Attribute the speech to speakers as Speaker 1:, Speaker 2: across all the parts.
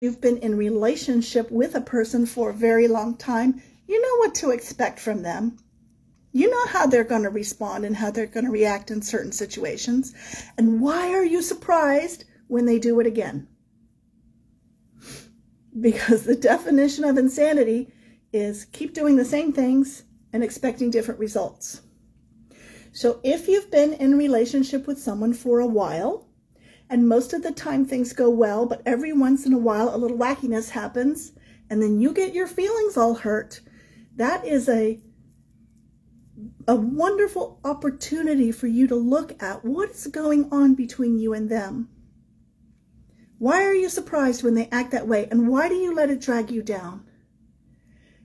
Speaker 1: you've been in relationship with a person for a very long time, you know what to expect from them. You know how they're going to respond and how they're going to react in certain situations. And why are you surprised when they do it again? Because the definition of insanity is keep doing the same things and expecting different results. So if you've been in a relationship with someone for a while, and most of the time things go well, but every once in a while a little wackiness happens, and then you get your feelings all hurt, that is a wonderful opportunity for you to look at what's going on between you and them. Why are you surprised when they act that way? And why do you let it drag you down?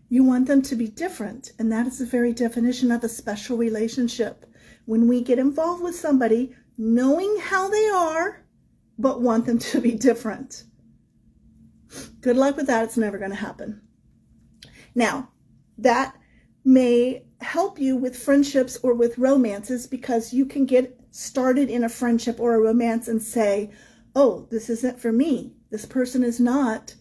Speaker 1: You want them to be different. And that is the very definition of a special relationship. When we get involved with somebody, knowing how they are, but want them to be different. Good luck with that. It's never going to happen. Now, that may help you with friendships or with romances, because you can get started in a friendship or a romance and say, oh, this isn't for me. This person is not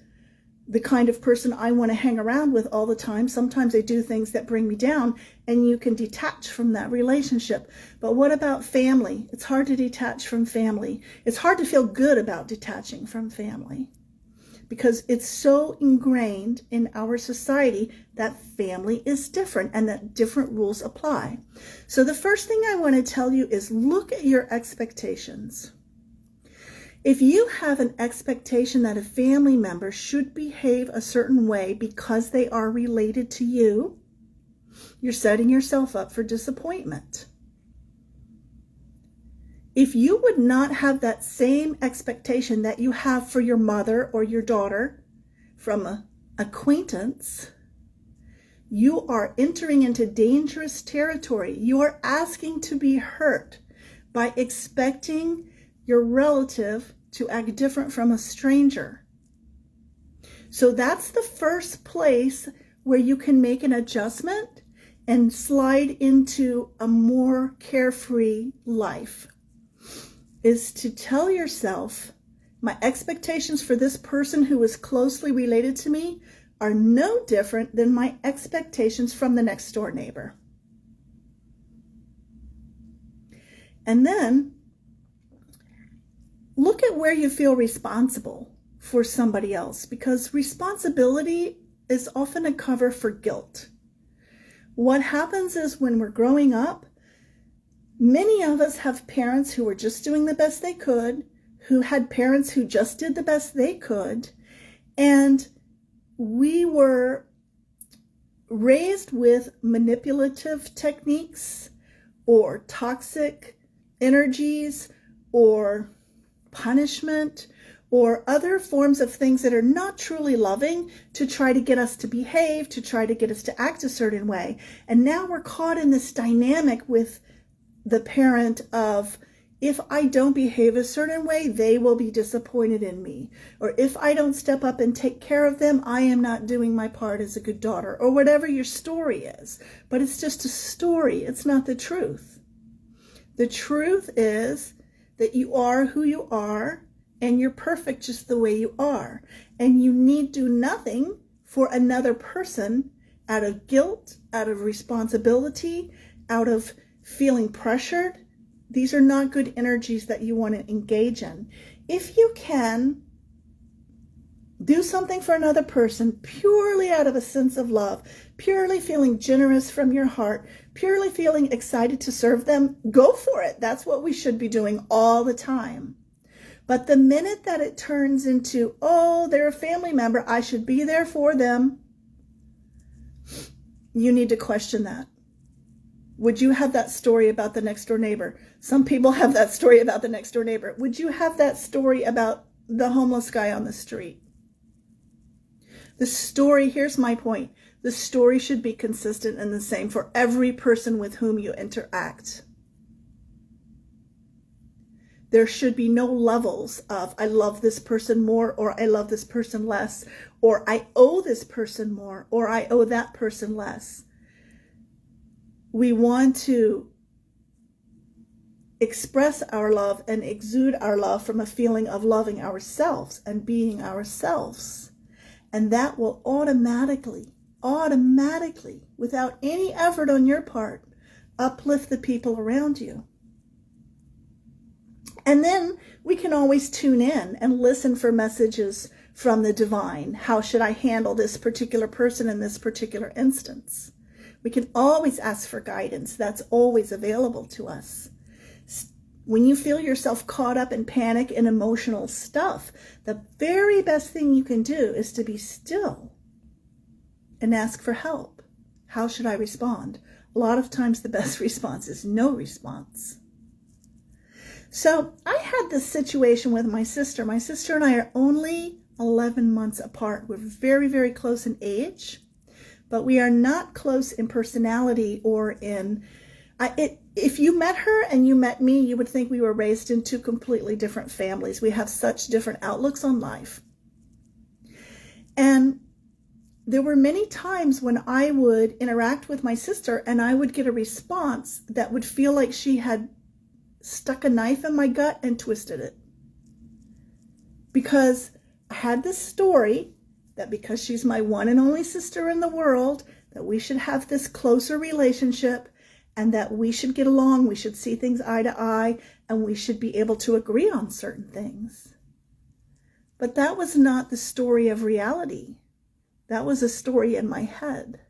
Speaker 1: the kind of person I want to hang around with all the time. Sometimes they do things that bring me down, and you can detach from that relationship. But what about family? It's hard to detach from family. It's hard to feel good about detaching from family, because it's so ingrained in our society that family is different and that different rules apply. So the first thing I want to tell you is look at your expectations. If you have an expectation that a family member should behave a certain way because they are related to you, you're setting yourself up for disappointment. If you would not have that same expectation that you have for your mother or your daughter from an acquaintance, you are entering into dangerous territory. You are asking to be hurt by expecting your relative to act different from a stranger. So that's the first place where you can make an adjustment and slide into a more carefree life, is to tell yourself, my expectations for this person who is closely related to me are no different than my expectations from the next door neighbor. And then look at where you feel responsible for somebody else, because responsibility is often a cover for guilt. What happens is when we're growing up, many of us have parents who were just doing the best they could, who had parents who just did the best they could, and we were raised with manipulative techniques or toxic energies or punishment or other forms of things that are not truly loving to try to get us to behave, to try to get us to act a certain way. And now we're caught in this dynamic with the parent of, if I don't behave a certain way, they will be disappointed in me. Or if I don't step up and take care of them, I am not doing my part as a good daughter, or whatever your story is. But it's just a story. It's not the truth. The truth is that you are who you are, and you're perfect just the way you are. And you need do nothing for another person out of guilt, out of responsibility, out of feeling pressured. These are not good energies that you want to engage in. If you can do something for another person purely out of a sense of love, purely feeling generous from your heart, purely feeling excited to serve them, go for it. That's what we should be doing all the time. But the minute that it turns into, oh, they're a family member, I should be there for them, you need to question that. Would you have that story about the next door neighbor? Some people have that story about the next door neighbor. Would you have that story about the homeless guy on the street? The story, here's my point. The story should be consistent and the same for every person with whom you interact. There should be no levels of, I love this person more, or I love this person less, or I owe this person more, or I owe that person less. We want to express our love and exude our love from a feeling of loving ourselves and being ourselves. And that will automatically, without any effort on your part, uplift the people around you. And then we can always tune in and listen for messages from the divine. How should I handle this particular person in this particular instance? We can always ask for guidance. That's always available to us. When you feel yourself caught up in panic and emotional stuff, the very best thing you can do is to be still and ask for help. How should I respond? A lot of times the best response is no response. So I had this situation with my sister. My sister and I are only 11 months apart. We're very, very close in age, but we are not close in personality or in... if you met her and you met me, you would think we were raised in two completely different families. We have such different outlooks on life. And there were many times when I would interact with my sister and I would get a response that would feel like she had stuck a knife in my gut and twisted it. Because I had this story that because she's my one and only sister in the world, that we should have this closer relationship and that we should get along, we should see things eye to eye, and we should be able to agree on certain things. But that was not the story of reality. That was a story in my head.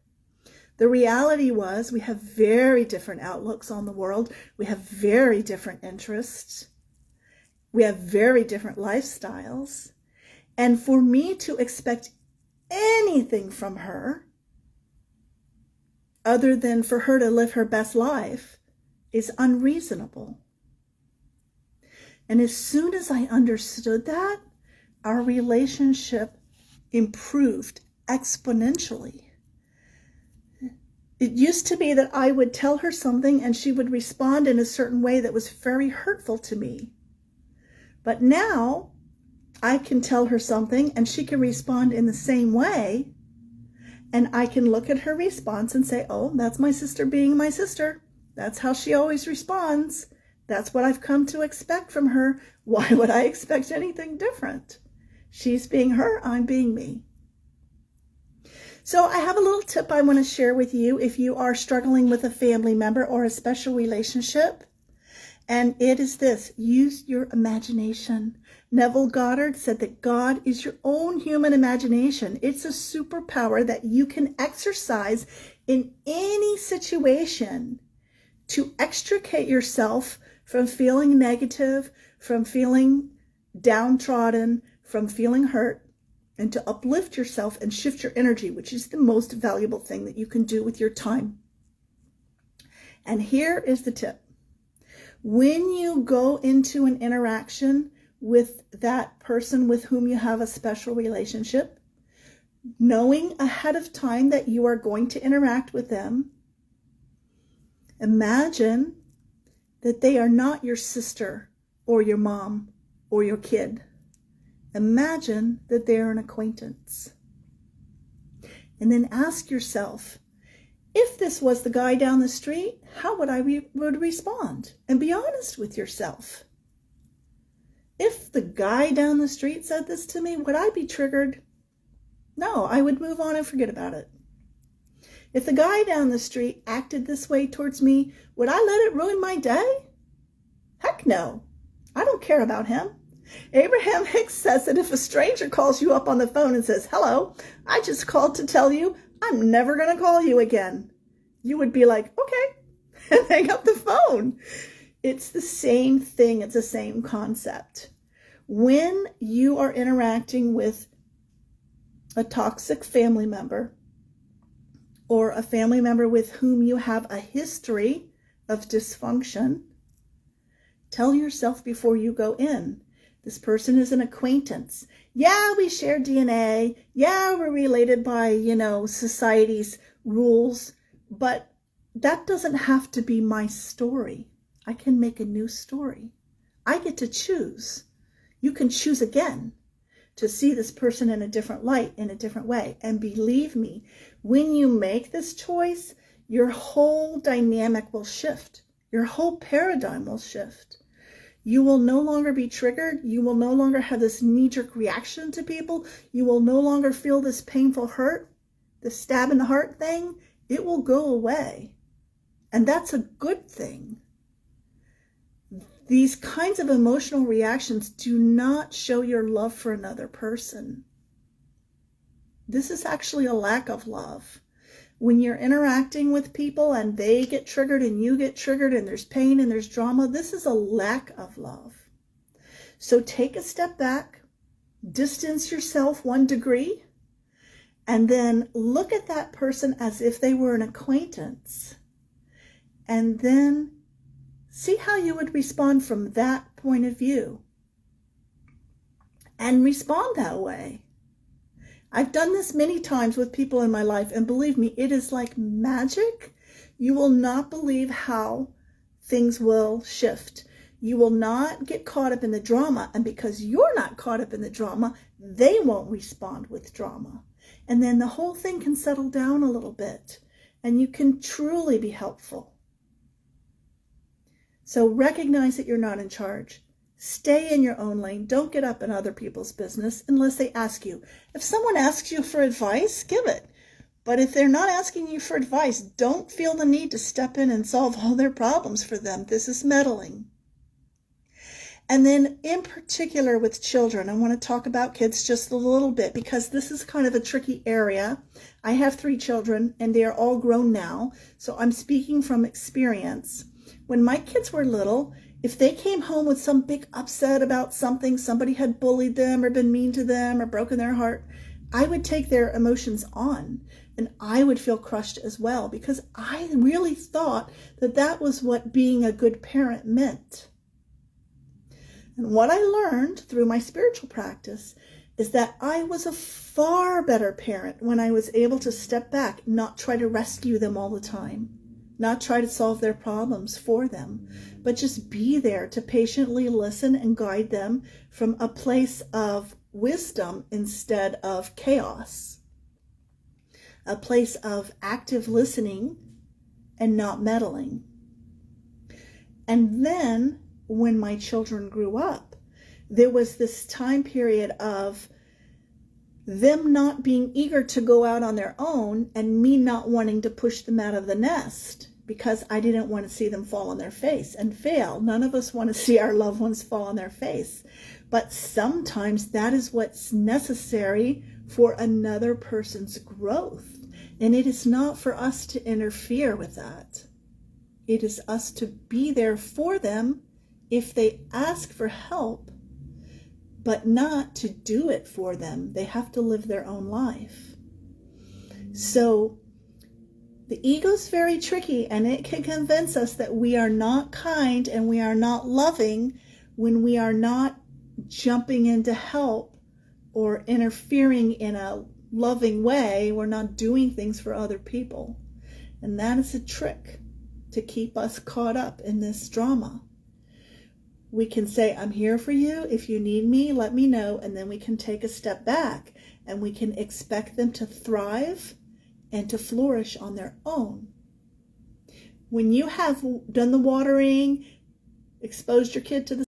Speaker 1: The reality was we have very different outlooks on the world. We have very different interests. We have very different lifestyles. And for me to expect anything from her other than for her to live her best life is unreasonable. And as soon as I understood that, our relationship improved exponentially. It used to be that I would tell her something and she would respond in a certain way that was very hurtful to me. But now I can tell her something and she can respond in the same way. And I can look at her response and say, oh, that's my sister being my sister. That's how she always responds. That's what I've come to expect from her. Why would I expect anything different? She's being her, I'm being me. So I have a little tip I want to share with you if you are struggling with a family member or a special relationship. And it is this: use your imagination. Neville Goddard said that God is your own human imagination. It's a superpower that you can exercise in any situation to extricate yourself from feeling negative, from feeling downtrodden, from feeling hurt, and to uplift yourself and shift your energy, which is the most valuable thing that you can do with your time. And here is the tip. When you go into an interaction with that person with whom you have a special relationship, knowing ahead of time that you are going to interact with them, imagine that they are not your sister or your mom or your kid. Imagine that they're an acquaintance. And then ask yourself, if this was the guy down the street, how would I would respond? And be honest with yourself. If the guy down the street said this to me, would I be triggered? No, I would move on and forget about it. If the guy down the street acted this way towards me, would I let it ruin my day? Heck no. I don't care about him. Abraham Hicks says that if a stranger calls you up on the phone and says, hello, I just called to tell you I'm never going to call you again, you would be like, okay, and hang up the phone. It's the same thing. It's the same concept. When you are interacting with a toxic family member or a family member with whom you have a history of dysfunction, tell yourself before you go in, this person is an acquaintance. Yeah, we share DNA. Yeah, we're related by, society's rules, but that doesn't have to be my story. I can make a new story. I get to choose. You can choose again to see this person in a different light, in a different way. And believe me, when you make this choice, your whole dynamic will shift. Your whole paradigm will shift. You will no longer be triggered. You will no longer have this knee-jerk reaction to people. You will no longer feel this painful hurt, the stab in the heart thing. It will go away. And that's a good thing. These kinds of emotional reactions do not show your love for another person. This is actually a lack of love. When you're interacting with people and they get triggered and you get triggered and there's pain and there's drama, this is a lack of love. So take a step back, distance yourself 1 degree, and then look at that person as if they were an acquaintance. And then see how you would respond from that point of view. And respond that way. I've done this many times with people in my life, and believe me, it is like magic. You will not believe how things will shift. You will not get caught up in the drama, and because you're not caught up in the drama, they won't respond with drama. And then the whole thing can settle down a little bit, and you can truly be helpful. So recognize that you're not in charge. Stay in your own lane. Don't get up in other people's business unless they ask you. If someone asks you for advice, give it. But if they're not asking you for advice, don't feel the need to step in and solve all their problems for them. This is meddling. And then in particular with children, I want to talk about kids just a little bit because this is kind of a tricky area. I have 3 children and they are all grown now. So I'm speaking from experience. When my kids were little, if they came home with some big upset about something, somebody had bullied them or been mean to them or broken their heart, I would take their emotions on and I would feel crushed as well because I really thought that that was what being a good parent meant. And what I learned through my spiritual practice is that I was a far better parent when I was able to step back, not try to rescue them all the time. Not try to solve their problems for them, but just be there to patiently listen and guide them from a place of wisdom instead of chaos. A place of active listening and not meddling. And then when my children grew up, there was this time period of them not being eager to go out on their own and me not wanting to push them out of the nest because I didn't want to see them fall on their face and fail. None of us want to see our loved ones fall on their face. But sometimes that is what's necessary for another person's growth. And it is not for us to interfere with that. It is us to be there for them if they ask for help, but not to do it for them. They have to live their own life. So the ego's very tricky, and it can convince us that we are not kind and we are not loving when we are not jumping in to help or interfering in a loving way. We're not doing things for other people. And that is a trick to keep us caught up in this drama. We can say, I'm here for you. If you need me, let me know. And then we can take a step back and we can expect them to thrive and to flourish on their own. When you have done the watering, exposed your kid to the